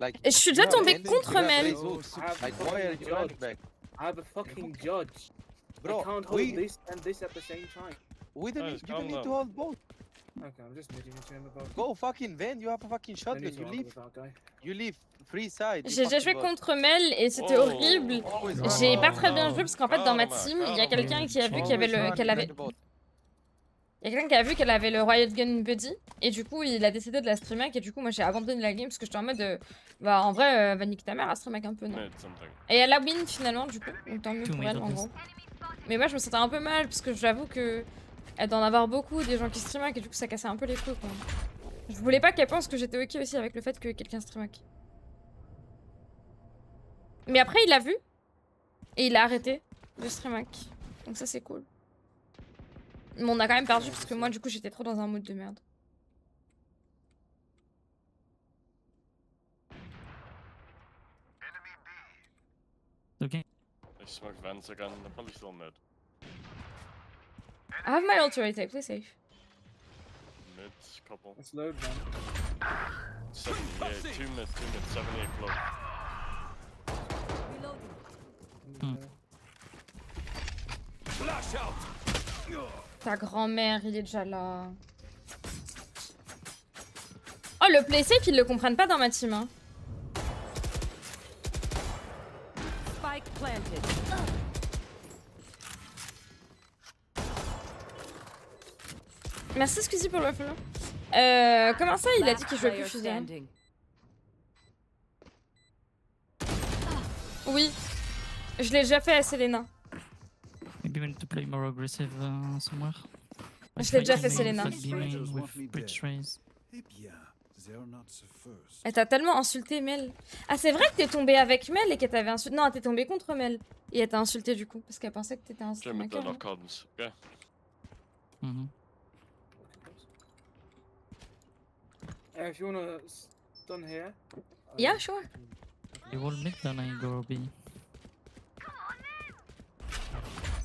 [SPEAKER 5] Like.
[SPEAKER 1] Je suis déjà
[SPEAKER 5] you are
[SPEAKER 1] tombée
[SPEAKER 5] ending,
[SPEAKER 1] contre
[SPEAKER 5] you have
[SPEAKER 1] Mel.
[SPEAKER 5] raise ult. Like, why are you running back?
[SPEAKER 2] I have a fucking judge. I
[SPEAKER 5] Bro,
[SPEAKER 2] can't hold this and this at the same time.
[SPEAKER 5] we don't
[SPEAKER 7] Guys,
[SPEAKER 5] need, you don't
[SPEAKER 7] calm
[SPEAKER 5] need to
[SPEAKER 7] down.
[SPEAKER 5] hold both.
[SPEAKER 2] Okay, I'm just midging it to him about.
[SPEAKER 5] Go fucking vent, you have a fucking
[SPEAKER 2] I
[SPEAKER 5] shotgun.
[SPEAKER 2] need to
[SPEAKER 5] You
[SPEAKER 2] argue
[SPEAKER 5] leave,
[SPEAKER 2] with that guy.
[SPEAKER 5] you leave free side. you
[SPEAKER 1] J'ai déjà
[SPEAKER 5] fucking
[SPEAKER 1] joué
[SPEAKER 5] bot.
[SPEAKER 1] contre Mel et c'était
[SPEAKER 7] Oh.
[SPEAKER 1] horrible.
[SPEAKER 5] Always
[SPEAKER 1] J'ai
[SPEAKER 5] run.
[SPEAKER 1] pas très bien joué parce qu'en fait dans ma
[SPEAKER 7] Calme,
[SPEAKER 1] team il y a
[SPEAKER 7] calme.
[SPEAKER 1] quelqu'un qui a vu qu'il y avait
[SPEAKER 5] Always
[SPEAKER 1] le
[SPEAKER 5] run,
[SPEAKER 1] qu'elle avait
[SPEAKER 5] behind the bot.
[SPEAKER 1] il y a quelqu'un qui a vu qu'elle avait le Riot Gun Buddy et du coup il a décidé de la streamer et du coup moi j'ai abandonné la game parce que j'étais en mode bah en vrai va niquer ta mère à streamer un peu non.
[SPEAKER 7] Mid something.
[SPEAKER 1] Et elle a win finalement du coup donc tant mieux
[SPEAKER 4] Two
[SPEAKER 1] pour
[SPEAKER 4] mid,
[SPEAKER 1] elle en
[SPEAKER 4] at
[SPEAKER 1] gros. Mais moi je me sentais un peu mal parce que j'avoue que elle doit en avoir beaucoup des gens qui streamaient et du coup ça cassait un peu les couilles quoi. Je voulais pas qu'elle pense que j'étais ok aussi avec le fait que quelqu'un streamac. Mais après il l'a vu et il a arrêté de streamac. Donc ça c'est cool. Mais on a quand même perdu parce que moi du coup j'étais trop dans un mood de merde.
[SPEAKER 4] Okay.
[SPEAKER 7] They smoke vents again. They're probably still mid.
[SPEAKER 1] I have my ulti retake, play safe.
[SPEAKER 7] Mid couple.
[SPEAKER 2] Let's load, man.
[SPEAKER 7] 78. 2 mid. 78 close.
[SPEAKER 4] Hmm.
[SPEAKER 8] Flash out!
[SPEAKER 1] Ta grand-mère, il est déjà là. Oh, le play safe, ils le comprennent pas dans ma team. Hein.
[SPEAKER 3] Spike planted.
[SPEAKER 1] Merci Squeezie pour le follow. Comment ça, il a dit qu'il jouait plus fusil?
[SPEAKER 3] standing.
[SPEAKER 1] Oui. Je l'ai déjà fait à Selena.
[SPEAKER 4] Maybe we need to play more aggressive somewhere.
[SPEAKER 1] Je l'ai déjà fait,
[SPEAKER 4] Fighting
[SPEAKER 1] Selena.
[SPEAKER 4] main, flat B main with bridge raise.
[SPEAKER 9] Eh bien, they're not the first.
[SPEAKER 1] Elle t'a tellement insulté, Mel. Ah, c'est vrai que t'es tombé avec Mel et qu'elle t'avait insulté. Non, t'es tombé contre Mel. Et elle t'a insulté du coup, parce qu'elle pensait que t'étais un
[SPEAKER 7] Jim with the
[SPEAKER 1] streamer.
[SPEAKER 7] knock ons. Okay.
[SPEAKER 4] Mhm.
[SPEAKER 2] If you wanna stun here.
[SPEAKER 1] Yeah, sure.
[SPEAKER 4] You will mid, then I go B.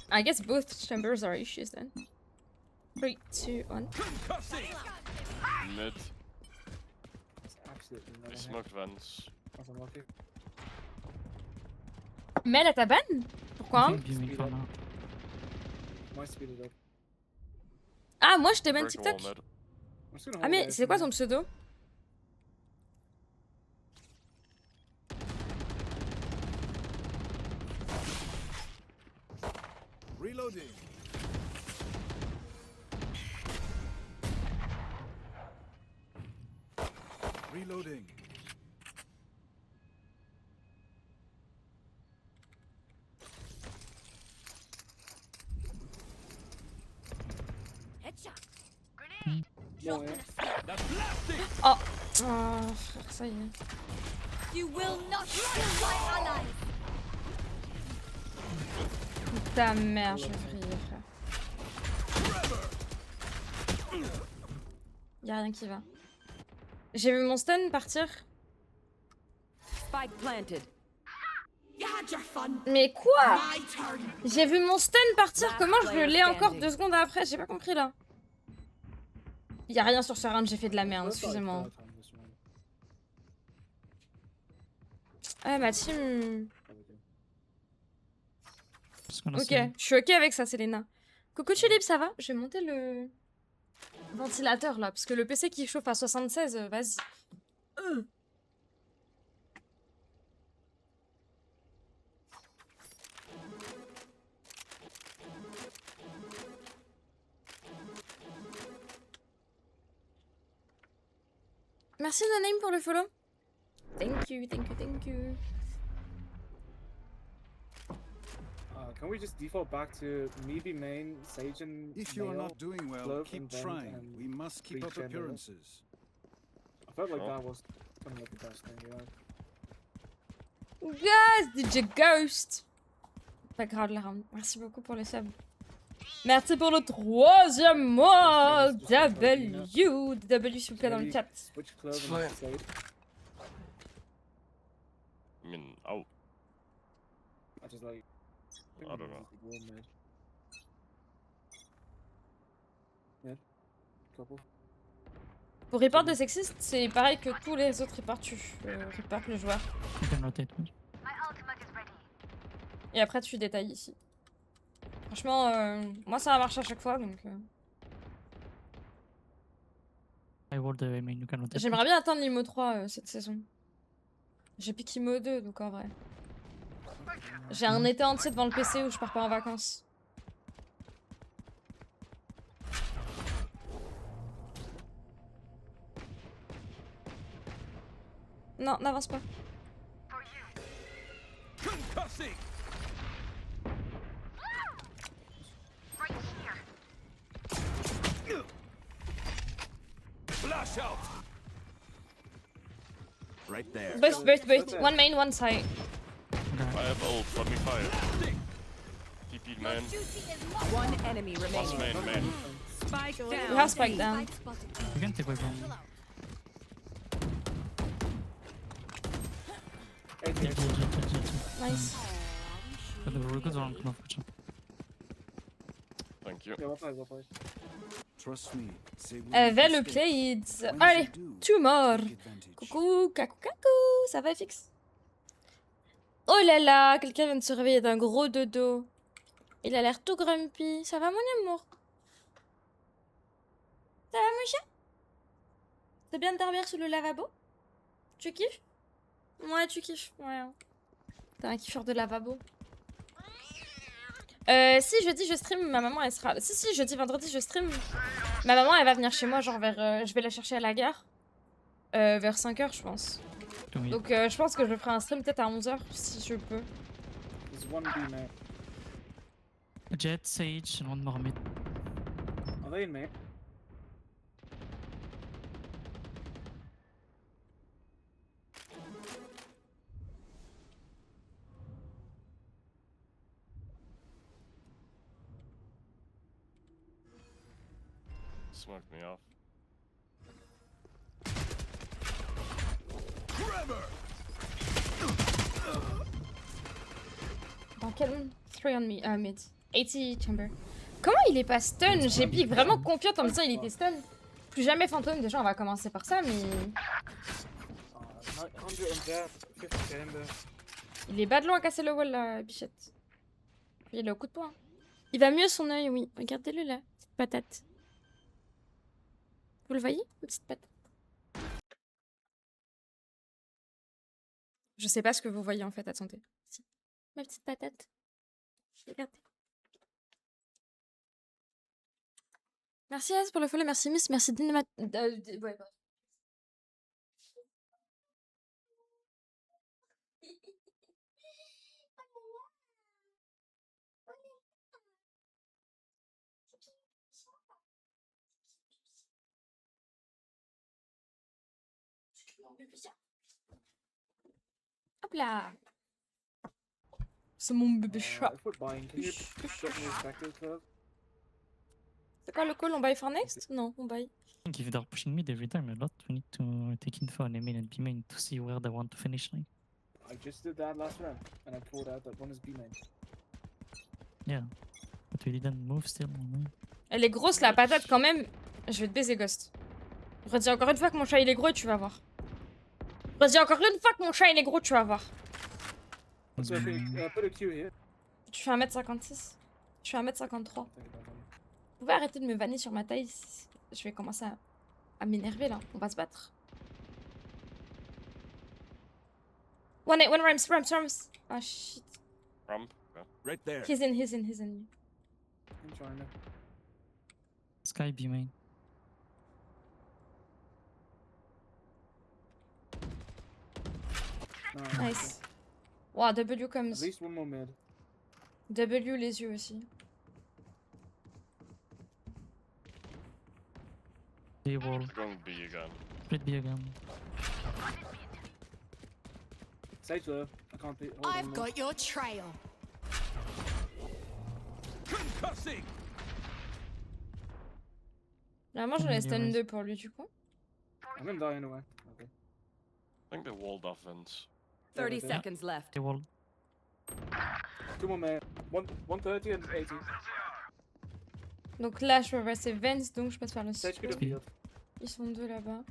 [SPEAKER 1] I guess both chambers are issues then. 3, 2, 1.
[SPEAKER 8] Concussing!
[SPEAKER 7] Mid.
[SPEAKER 2] It's absolutely
[SPEAKER 7] They
[SPEAKER 2] never
[SPEAKER 7] smoked vents.
[SPEAKER 2] That's unlucky.
[SPEAKER 1] Mel, elle t'a ban? Pourquoi?
[SPEAKER 4] B main for now.
[SPEAKER 2] My speed is up.
[SPEAKER 1] Ah, moi je t'ai ban
[SPEAKER 7] Break the wall
[SPEAKER 1] TikTok.
[SPEAKER 7] mid.
[SPEAKER 2] I'm just gonna
[SPEAKER 1] Ah,
[SPEAKER 2] hold
[SPEAKER 1] mais
[SPEAKER 2] there
[SPEAKER 1] c'est
[SPEAKER 2] for
[SPEAKER 1] quoi
[SPEAKER 2] now.
[SPEAKER 1] ton pseudo?
[SPEAKER 9] Reloading. Reloading.
[SPEAKER 6] Headshot.
[SPEAKER 2] No,
[SPEAKER 6] Drop
[SPEAKER 2] yeah.
[SPEAKER 6] in a smoke.
[SPEAKER 8] That's blasting!
[SPEAKER 1] Oh, oh frère, ça y est.
[SPEAKER 6] You will not kill my allies.
[SPEAKER 1] Ta mère, je vais vriller, frère. Y'a rien qui va. J'ai vu mon stun partir.
[SPEAKER 3] Spike planted.
[SPEAKER 6] You had your fun.
[SPEAKER 1] Mais quoi?
[SPEAKER 6] My turn.
[SPEAKER 1] J'ai vu mon stun partir,
[SPEAKER 3] Last
[SPEAKER 1] comment je
[SPEAKER 3] player
[SPEAKER 1] l'ai encore
[SPEAKER 3] standing.
[SPEAKER 1] 2 secondes après? J'ai pas compris là. Y'a rien sur ce round, j'ai fait de la merde,
[SPEAKER 2] Let's try
[SPEAKER 1] excusez-moi.
[SPEAKER 2] third time this round.
[SPEAKER 1] Ah, ma team.
[SPEAKER 2] There we go.
[SPEAKER 4] Just gonna
[SPEAKER 1] Ok,
[SPEAKER 4] see.
[SPEAKER 1] je suis ok avec ça, Selena. Coucou Tulip, ça va? Je vais monter le ventilateur là, parce que le PC qui chauffe à 76, vas-y. Merci Noname pour le follow. Thank you, thank you, thank you.
[SPEAKER 2] Can we just default back to me be main, Sage and
[SPEAKER 9] If you are
[SPEAKER 2] Nail?
[SPEAKER 9] not doing well,
[SPEAKER 2] Glove
[SPEAKER 9] keep
[SPEAKER 2] and Vent
[SPEAKER 9] trying.
[SPEAKER 2] and
[SPEAKER 9] We must keep up
[SPEAKER 2] Breach and
[SPEAKER 9] appearances.
[SPEAKER 2] I felt like
[SPEAKER 7] Oh.
[SPEAKER 2] that was kind of like the best thing, yeah.
[SPEAKER 1] Yes, DJ Ghost. Pas grave, la round. Merci beaucoup pour le sub. Merci pour le 3e mois. W, s'il vous plaît, dans le
[SPEAKER 2] Maybe
[SPEAKER 1] chat.
[SPEAKER 2] Switch Glove
[SPEAKER 5] Ouais.
[SPEAKER 2] and Sage.
[SPEAKER 7] I mean, oh,
[SPEAKER 2] I just like.
[SPEAKER 7] I don't know.
[SPEAKER 2] One mid. Mid. Couple.
[SPEAKER 1] Pour report de sexiste, c'est pareil que tous les autres reports. Tu reportes le joueur.
[SPEAKER 4] You can rotate me.
[SPEAKER 1] Et après, tu détailles ici. Franchement, moi ça a marché à chaque fois donc.
[SPEAKER 4] I hold the main, you can rotate.
[SPEAKER 1] J'aimerais bien atteindre l'IMO 3 cette saison. J'ai piqué IMO 2 donc en vrai. J'ai un été entier devant le PC où je pars pas en vacances. Non, n'avance pas.
[SPEAKER 8] Concussing. Flash out.
[SPEAKER 9] Right there.
[SPEAKER 1] Both. One main, one side.
[SPEAKER 7] I have ult, let me fire. TP man,
[SPEAKER 6] Duty is not
[SPEAKER 3] One enemy
[SPEAKER 7] plus
[SPEAKER 3] remaining.
[SPEAKER 7] main.
[SPEAKER 3] Spike
[SPEAKER 1] We
[SPEAKER 3] down.
[SPEAKER 1] have spike down.
[SPEAKER 6] spike spotted.
[SPEAKER 4] You can take away from
[SPEAKER 6] Chill out.
[SPEAKER 1] Nice.
[SPEAKER 4] But the Rugas are on Knopf.
[SPEAKER 7] Thank you.
[SPEAKER 2] Yeah, well played.
[SPEAKER 9] Trust me. Say we
[SPEAKER 1] Well
[SPEAKER 9] make mistakes.
[SPEAKER 1] played.
[SPEAKER 9] Once
[SPEAKER 1] Allez,
[SPEAKER 9] you do,
[SPEAKER 1] two more.
[SPEAKER 9] take advantage.
[SPEAKER 1] Coucou, kakou, ça va FX? Oh là là, quelqu'un vient de se réveiller d'un gros dodo. Il a l'air tout grumpy. Ça va mon amour? Ça va mon chat? C'est bien de dormir sous le lavabo? Tu kiffes? Ouais, tu kiffes, ouais. T'es un kiffeur de lavabo. Si jeudi je stream, ma maman elle sera là. Si jeudi vendredi je stream, ma maman elle va venir chez moi genre vers je vais la chercher à la gare vers 5h je pense.
[SPEAKER 4] To me.
[SPEAKER 1] Donc je pense que je ferai un stream peut-être à 11h si je peux.
[SPEAKER 2] There's one B main.
[SPEAKER 4] Jet, Sage, and one more mid.
[SPEAKER 2] Are they in main?
[SPEAKER 7] Smoked me off.
[SPEAKER 1] Dans quel 3 on me mid 80 chamber. Comment il est pas stun? J'ai piqué vraiment confiante en me disant il était stun. Plus jamais fantôme, déjà on va commencer par ça mais
[SPEAKER 2] 100 on jet, 50 chamber.
[SPEAKER 1] il est bas de loin à casser le wall la bichette. Il est au coup de poing. Il va mieux son œil, oui. Regardez-le là, petite patate. Vous le voyez, la petite patate? Je sais pas ce que vous voyez en fait, attendez. Si. Ma petite patate. Regardez. Merci Az pour le follow, merci Miss, merci Dynamat... ouais, pardon. Hop là. C'est mon bébé chat.
[SPEAKER 2] If we're buying, can you shut me respective club?
[SPEAKER 1] C'est quoi le call? On buy for next? Non, on buy.
[SPEAKER 4] I think if they're pushing mid every time a lot, we need to take info on A main and B main to see where they want to finish. Like.
[SPEAKER 2] I just did that last round, and I pulled out that one is B main.
[SPEAKER 4] Yeah. But we didn't move still. No?
[SPEAKER 1] Elle est grosse la patate quand même. Je vais te baiser Ghost. Je redis encore une fois que mon chat il est gros et tu vas voir. Je redis encore une fois que mon chat il est gros, tu vas voir.
[SPEAKER 2] So if we put a Q here.
[SPEAKER 1] Tu fais 1m56. Je fais 1m53.
[SPEAKER 2] Think about that.
[SPEAKER 1] Vous pouvez arrêter de me vanner sur ma taille? Je vais commencer à m'énerver là. On va se battre. One Rams. Oh shit.
[SPEAKER 7] Ramp. Yeah.
[SPEAKER 9] Right there.
[SPEAKER 1] He's in.
[SPEAKER 2] I'm trying to.
[SPEAKER 4] Sky B main.
[SPEAKER 2] No,
[SPEAKER 1] Nice. Wow, W
[SPEAKER 2] At
[SPEAKER 1] comes.
[SPEAKER 2] least one more mid.
[SPEAKER 1] W les yeux aussi.
[SPEAKER 4] B wall.
[SPEAKER 7] Going B again.
[SPEAKER 4] Split B again.
[SPEAKER 2] Sage low. I can't beat.
[SPEAKER 6] I've got your trail.
[SPEAKER 8] Concussing.
[SPEAKER 1] Normalement, j'en ai stun 2 pour lui du coup.
[SPEAKER 2] I'm gonna die anyway. Okay.
[SPEAKER 7] I think they walled off Vince.
[SPEAKER 3] 30
[SPEAKER 2] Yeah.
[SPEAKER 3] seconds left.
[SPEAKER 4] B wall.
[SPEAKER 2] 2 more mid. 130 and 80.
[SPEAKER 1] Donc là, je peux passer Vance, donc je passe par le
[SPEAKER 2] Sage
[SPEAKER 1] sud.
[SPEAKER 2] could have healed.
[SPEAKER 1] Ils sont 2 là-bas.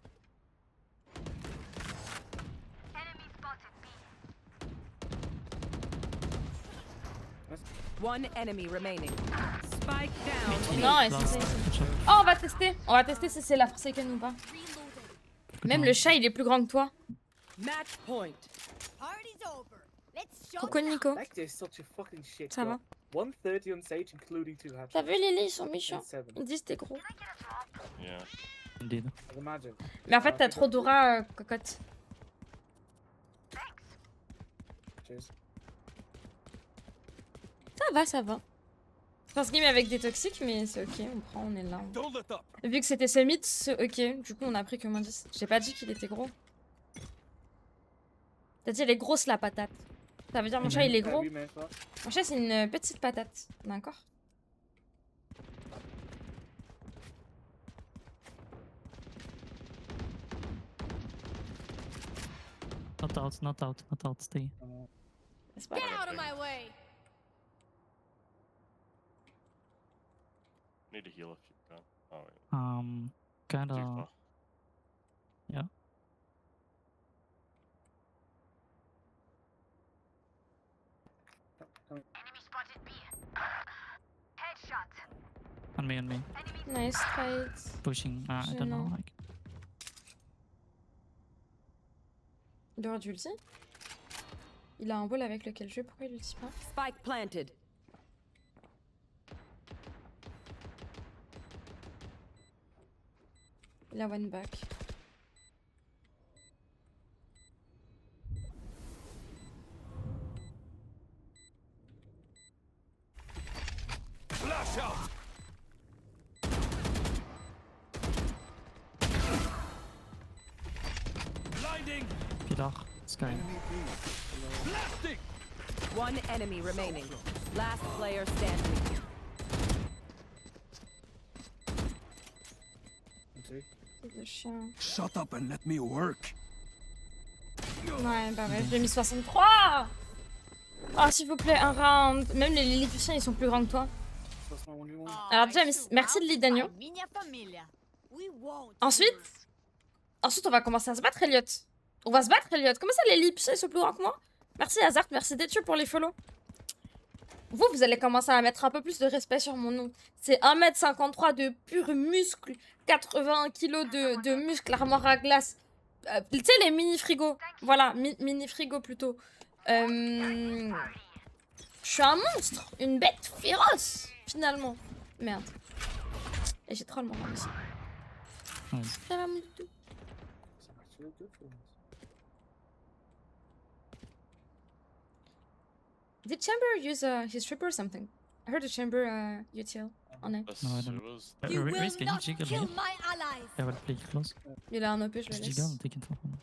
[SPEAKER 3] One enemy remaining. Spike down.
[SPEAKER 1] Nice,
[SPEAKER 4] Last.
[SPEAKER 1] nice.
[SPEAKER 4] Good shot.
[SPEAKER 1] Oh, on va tester. On va tester si c'est la Forsaken ou pas. Même le chat, il est plus grand que toi.
[SPEAKER 3] Match point.
[SPEAKER 6] Party's over. Let's show
[SPEAKER 1] Coucou Nico.
[SPEAKER 2] That is such a fucking shit.
[SPEAKER 1] Ça va?
[SPEAKER 2] 130 on Sage, including 2
[SPEAKER 1] T'as
[SPEAKER 2] headshots.
[SPEAKER 1] vu Lily, ils sont méchants.
[SPEAKER 2] And 7.
[SPEAKER 1] Ils disent t'es gros.
[SPEAKER 7] Yeah.
[SPEAKER 4] Indeed.
[SPEAKER 2] Imagine.
[SPEAKER 1] Mais en fait, t'as trop d'aura, cocotte.
[SPEAKER 2] Cheers.
[SPEAKER 1] Ça va, ça va. First game avec des toxiques, mais c'est ok, on prend, on est là.
[SPEAKER 8] Don't let up.
[SPEAKER 1] Vu que c'était Summit, c'est ok. Du coup, on a pris que moins 10. J'ai pas dit qu'il était gros. T'as dit elle est grosse la patate. Ça veut dire mon chat il est gros.
[SPEAKER 2] We made that.
[SPEAKER 1] Mon chat c'est une petite patate. D'accord?
[SPEAKER 4] Not out, not out, not out. Stay.
[SPEAKER 1] C'est pas
[SPEAKER 6] Get
[SPEAKER 1] grave.
[SPEAKER 6] out of my way.
[SPEAKER 7] Need a heal if you can. Oh, wait. Too
[SPEAKER 4] Kinda.
[SPEAKER 7] far.
[SPEAKER 4] Yeah. On me, on me.
[SPEAKER 1] Nice fight.
[SPEAKER 4] Pushing. I don't know.
[SPEAKER 1] Gênant.
[SPEAKER 4] Like.
[SPEAKER 1] Il aurait dû ulti. Il a un ball avec lequel jouer, pourquoi il ulti pas?
[SPEAKER 3] Spike planted.
[SPEAKER 1] Il a one back.
[SPEAKER 8] Flash out. Blinding.
[SPEAKER 4] Pillar. Sky.
[SPEAKER 8] Blasting.
[SPEAKER 3] One enemy remaining. Last player standing.
[SPEAKER 2] Okay.
[SPEAKER 1] C'est le chien.
[SPEAKER 9] Shut up and let me work.
[SPEAKER 1] Ouais, bah ouais, je l'ai mis 63! Oh, s'il vous plaît, un round. Même les Lilliputiens, ils sont plus grands que toi.
[SPEAKER 2] That's my only one.
[SPEAKER 1] Alors déjà, merci de l'Idagno. Ensuite, on va commencer à se battre, Elliot. On va se battre, Elliot. Comment ça, les Lilliputiens, ils sont plus grands que moi? Merci, Hazard. Merci d'être pour les follow. Vous allez commencer à mettre un peu plus de respect sur mon nom. C'est 1m53 de pur muscle, 80 kg de muscle, armoire à glace. Tu sais, les mini-frigos. Voilà, mini-frigo plutôt. Je suis un monstre, une bête féroce, finalement. Merde. Et j'ai trop le moral aussi.
[SPEAKER 4] Ouais.
[SPEAKER 1] Ça va, mon toutou.
[SPEAKER 2] It's actually good for us.
[SPEAKER 1] Did Chamber use his tripper or something? I heard a Chamber util on it.
[SPEAKER 7] This
[SPEAKER 4] No, I don't.
[SPEAKER 7] was
[SPEAKER 6] You will
[SPEAKER 4] Raise, can you
[SPEAKER 6] not
[SPEAKER 4] jiggle
[SPEAKER 6] kill
[SPEAKER 4] me?
[SPEAKER 6] my allies.
[SPEAKER 4] I will play close.
[SPEAKER 1] Il a un OP, je le
[SPEAKER 4] Just
[SPEAKER 1] laisse.
[SPEAKER 4] jiggle and take it for one.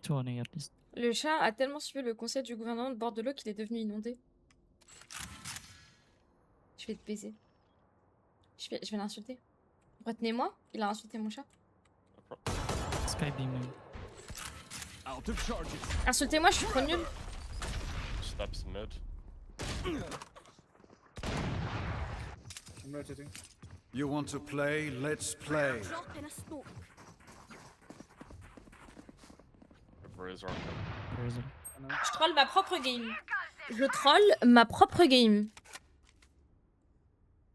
[SPEAKER 4] Two on A at least.
[SPEAKER 1] Le chat a tellement suivi le conseil du gouvernement de Bordeaux qu'il est devenu inondé. Je vais te baiser. Je vais l'insulter. Retenez-moi, il a insulté mon chat.
[SPEAKER 4] Sky beam.
[SPEAKER 8] Out of charges.
[SPEAKER 1] Insultez-moi, je suis trop nulle.
[SPEAKER 7] steps mid.
[SPEAKER 2] I'm rotating.
[SPEAKER 9] You want to play? Let's play.
[SPEAKER 6] Drop in a smoke.
[SPEAKER 7] Razor.
[SPEAKER 4] Where is it?
[SPEAKER 2] I know.
[SPEAKER 1] Je troll ma propre game. Je troll ma propre game.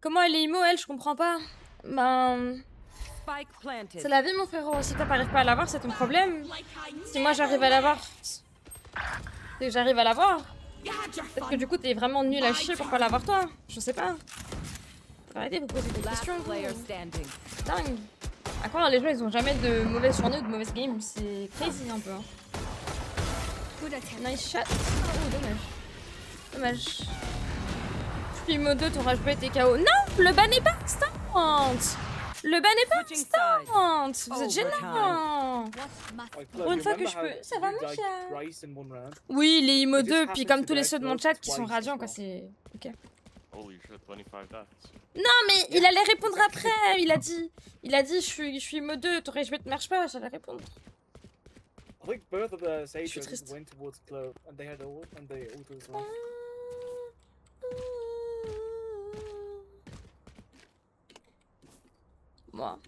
[SPEAKER 1] Comment elle est emo, elle? Je comprends pas. Ben...
[SPEAKER 3] Spike planted.
[SPEAKER 1] C'est la vie, mon frérot. Si toi t'arrives pas à l'avoir, c'est ton problème. Si moi j'arrive à l'avoir, c'est que j'arrive à l'avoir. Peut-être que du coup t'es vraiment nul à chier pour pas l'avoir toi. Je sais pas. arrêter de vous poser des
[SPEAKER 3] Last
[SPEAKER 1] questions.
[SPEAKER 3] player
[SPEAKER 1] vous.
[SPEAKER 3] standing.
[SPEAKER 1] Dingue. À quoi les gens ils ont jamais de mauvaises journées ou de mauvaises games, c'est crazy un peu. Hein.
[SPEAKER 6] Good attempt.
[SPEAKER 1] Nice shot. Oh dommage. Dommage. Je suis mode 2, ton rage été KO. Non, le ban n'est pas instant. Le ban n'est pas
[SPEAKER 3] Switching sides.
[SPEAKER 1] instant. Vous êtes
[SPEAKER 3] Overtime.
[SPEAKER 1] gênant.
[SPEAKER 6] What must
[SPEAKER 2] Like,
[SPEAKER 1] Pour une fois que je
[SPEAKER 2] remember
[SPEAKER 1] peux,
[SPEAKER 2] how
[SPEAKER 1] ça va
[SPEAKER 2] you
[SPEAKER 1] mon
[SPEAKER 2] died
[SPEAKER 1] chat.
[SPEAKER 2] Rice in one round?
[SPEAKER 1] Oui, les IMO
[SPEAKER 2] It just
[SPEAKER 1] 2,
[SPEAKER 2] happened
[SPEAKER 1] puis comme
[SPEAKER 2] to
[SPEAKER 1] tous les
[SPEAKER 2] be
[SPEAKER 1] ceux de mon
[SPEAKER 2] like
[SPEAKER 1] chat qui sont
[SPEAKER 2] twice
[SPEAKER 1] radiants
[SPEAKER 2] as
[SPEAKER 1] quoi,
[SPEAKER 2] well.
[SPEAKER 1] c'est... Ok.
[SPEAKER 7] Holy shit, 25 deaths.
[SPEAKER 1] Non mais il allait répondre après, il a dit je suis IMO 2, ton rage ne marche pas, j'allais répondre.
[SPEAKER 2] I think both of the
[SPEAKER 1] suis
[SPEAKER 2] Sages
[SPEAKER 1] triste.
[SPEAKER 2] went towards Clove and they had ult and they ulted as well.
[SPEAKER 1] Moi.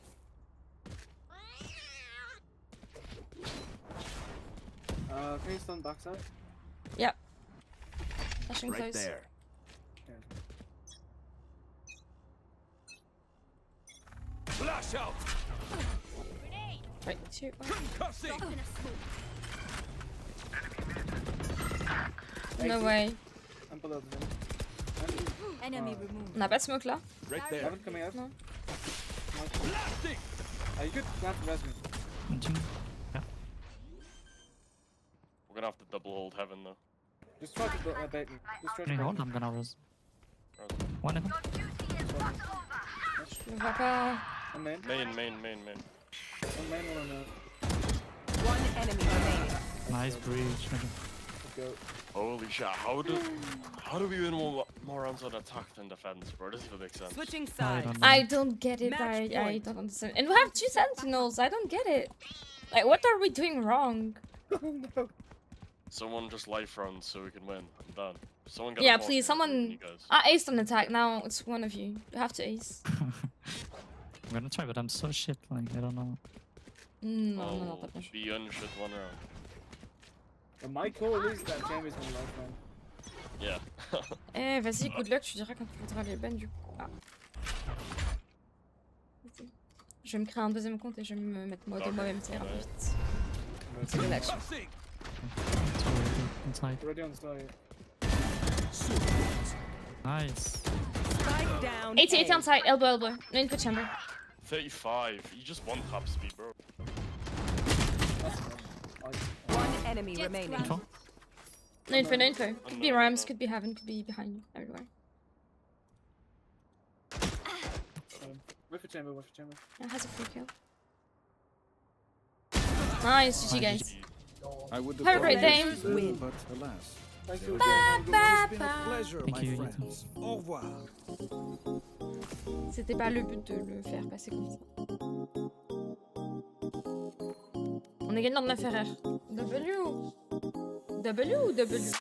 [SPEAKER 2] Face on backside.
[SPEAKER 1] Flashing
[SPEAKER 8] Right
[SPEAKER 1] close.
[SPEAKER 8] there. Flash out.
[SPEAKER 1] Right, two, one.
[SPEAKER 8] Concussing.
[SPEAKER 6] in a smoke?
[SPEAKER 1] No way.
[SPEAKER 2] I'm below them.
[SPEAKER 6] Enemy
[SPEAKER 2] Uh,
[SPEAKER 6] removed.
[SPEAKER 1] On n'a pas de smoke là?
[SPEAKER 8] Right there.
[SPEAKER 2] Haven't coming out.
[SPEAKER 1] No.
[SPEAKER 8] Blasting.
[SPEAKER 2] You could grab the res me.
[SPEAKER 4] Hunting.
[SPEAKER 7] We're gonna have to double hold heaven though.
[SPEAKER 2] Just try to bait me. Just try to
[SPEAKER 4] Can you
[SPEAKER 2] bait
[SPEAKER 4] hold?
[SPEAKER 2] me.
[SPEAKER 4] I'm gonna res. One of them.
[SPEAKER 1] Je vois pas.
[SPEAKER 2] One main.
[SPEAKER 7] Main.
[SPEAKER 2] One main, one on
[SPEAKER 3] One enemy remaining.
[SPEAKER 4] Nice breach.
[SPEAKER 2] Let's go.
[SPEAKER 7] Holy shit, how do we win more rounds on attack than defense, bro? Doesn't even make sense.
[SPEAKER 3] Switching
[SPEAKER 4] I
[SPEAKER 3] sides.
[SPEAKER 4] don't know.
[SPEAKER 1] I don't get it,
[SPEAKER 3] Match
[SPEAKER 1] I
[SPEAKER 3] point.
[SPEAKER 1] don't understand. And we have 2 sentinels, I don't get it. Like, what are we doing wrong?
[SPEAKER 2] No.
[SPEAKER 7] Someone just life runs so we can win. I'm done. Someone get
[SPEAKER 1] Yeah,
[SPEAKER 7] a focus,
[SPEAKER 1] please, someone-
[SPEAKER 7] you guys.
[SPEAKER 1] I aced on attack, now it's one of you. You have to ace.
[SPEAKER 4] I'm gonna try, but I'm so shit. Like, I don't know.
[SPEAKER 1] Non, non,
[SPEAKER 7] Oh,
[SPEAKER 1] non, pas bien.
[SPEAKER 7] be unshit one round.
[SPEAKER 2] And my call is that Jamie's gonna life round.
[SPEAKER 7] Yeah.
[SPEAKER 1] Eh, vas-y, good luck, tu diras quand tu voudras les bans du coup. Ah. Vas-y. Je vais me créer un deuxième compte et je vais me mettre moi de moi-même, ça ira plus vite. C'est relax.
[SPEAKER 8] Concussing.
[SPEAKER 4] Inside.
[SPEAKER 2] Already on side.
[SPEAKER 4] Nice.
[SPEAKER 3] Spike down.
[SPEAKER 1] 80
[SPEAKER 3] A.
[SPEAKER 1] outside, elbow. No input chamber.
[SPEAKER 7] 35. You just one top speed, bro.
[SPEAKER 2] That's fine.
[SPEAKER 3] One enemy
[SPEAKER 6] Jets
[SPEAKER 3] remaining.
[SPEAKER 6] ground.
[SPEAKER 4] Info?
[SPEAKER 1] No info, no info. Could be
[SPEAKER 7] no,
[SPEAKER 1] Rams,
[SPEAKER 7] no.
[SPEAKER 1] could be Heaven, could be behind you, everywhere.
[SPEAKER 2] Wait for chamber, wait for chamber.
[SPEAKER 1] Yeah, has a free kill. Nice, GG guys.
[SPEAKER 9] I would
[SPEAKER 1] Have a great day.
[SPEAKER 3] Win.
[SPEAKER 9] but alas.
[SPEAKER 2] Thank you.
[SPEAKER 9] It's been a pleasure,
[SPEAKER 4] Thank
[SPEAKER 9] my
[SPEAKER 4] you,
[SPEAKER 9] friends. Au revoir.
[SPEAKER 1] C'était pas le but de le faire passer comme ça. On est gagnant de la Ferrer. W ou W?